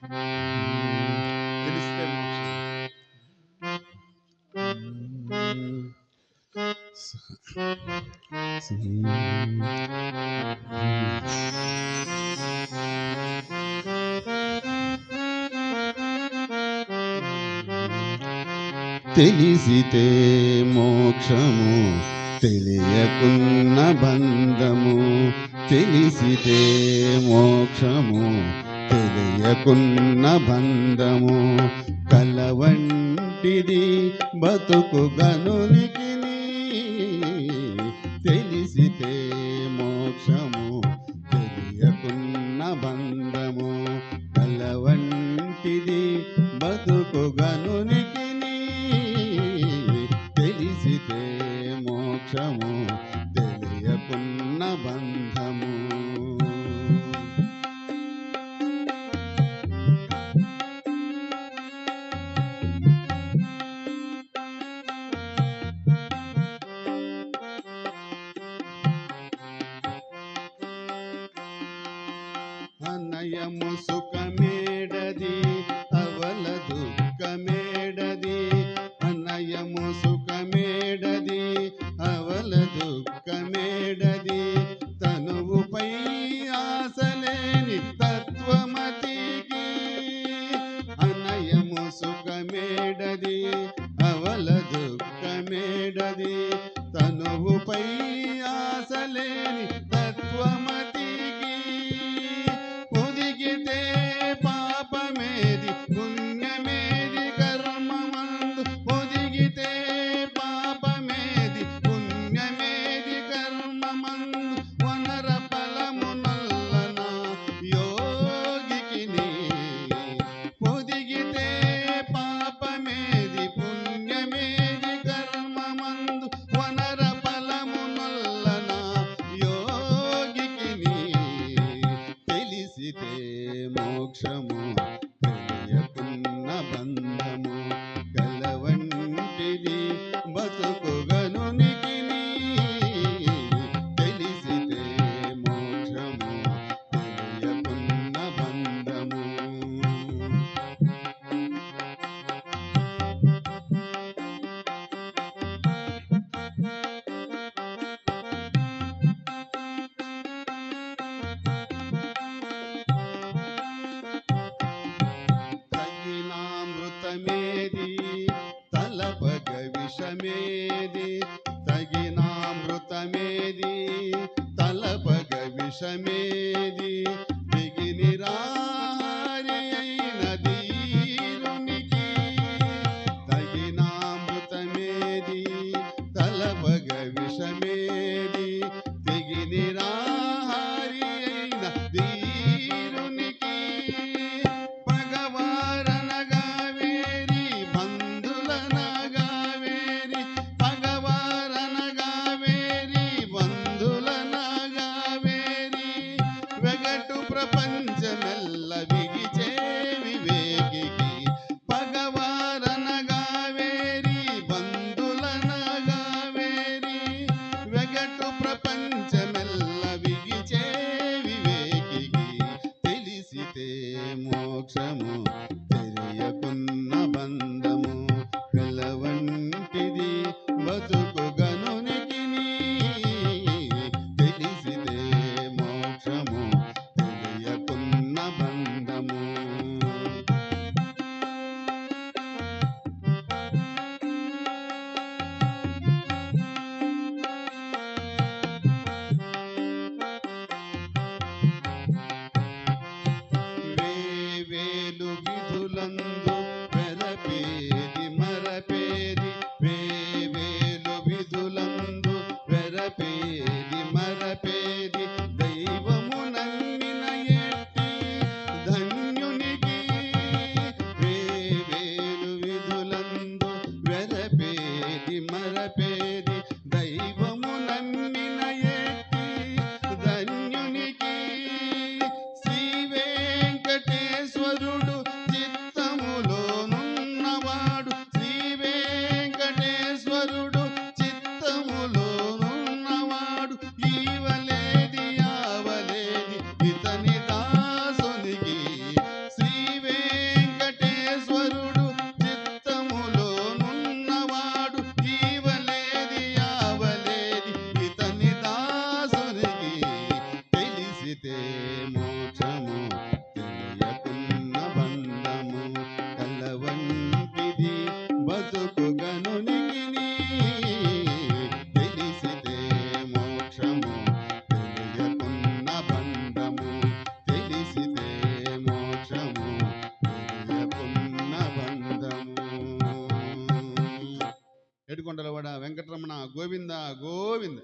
తెలిస్తే మోక్షం. తెలిసితే మోక్షము తెలియకున్న బంధము, తెలిసితే మోక్షము తెలియకున్న బంధము, కలవంటిది బతుకు గనునికి తెలిసితే మోక్షము తెలియకున్న బంధము, కలవంటిది బతుకు గనునికి తెలిసితే మోక్షము తెలియకున్న బంధము. అనయము సుఖమేడది అవల దుఃఖమేడది, అనయము సుఖమేడది అవల దుఃఖమేడది, తనువుపై ఆశలేని తత్వమతికి. అనయము సుఖమేడది అవల దుఃఖమేడది, తనువుపై ఆశలేని తత్వమతికి. పొదిగితే పాపమేది పుణ్యమేది కర్మమందు, పొదిగితే పాపమేది పుణ్యమేది కర్మమందు, వనర ఫలమునల్లన యోగికిని. పొదిగితే పాపమేది పుణ్యమేది కర్మమందు, వనర ఫలమునల్లన యోగికిని. తెలిసితే మోక్షము తెలియకున్న బంధము, కలవంటిది బతుకు గనునికి తెలిసితే మోక్షము తెలియకున్న బంధము. తగినామృతమేది తలపగ విషమేది, తగినామృతమేది తలపగ విషమేది, దిగిని రారి అయిన ధీరునికి. తగినామృతమేది తలపగ విషమేది, దిగిని రారి అయిన ధీరునికి. పగవారనగా వేరి బంధులనగా వేరి, పగవారనగా వేరి బంధులనగా వేరి, వెగటు ప్రపంచమెల్ల విగిచే వివేకికి. పగవారనగా వేరి బంధులనగా వేరి, వెగటు ప్రపంచమెల్ల విగిచే వివేకికి. తెలిసితే మోక్షము తెలియకున్న బంధము, కలవంటిది బతుకు గనునికి. తెలిసితే మోక్షము తెలియకున్న బంధము. వేవేలు విధుల ఏడుకొండలవాడ వెంకటరమణ గోవింద గోవింద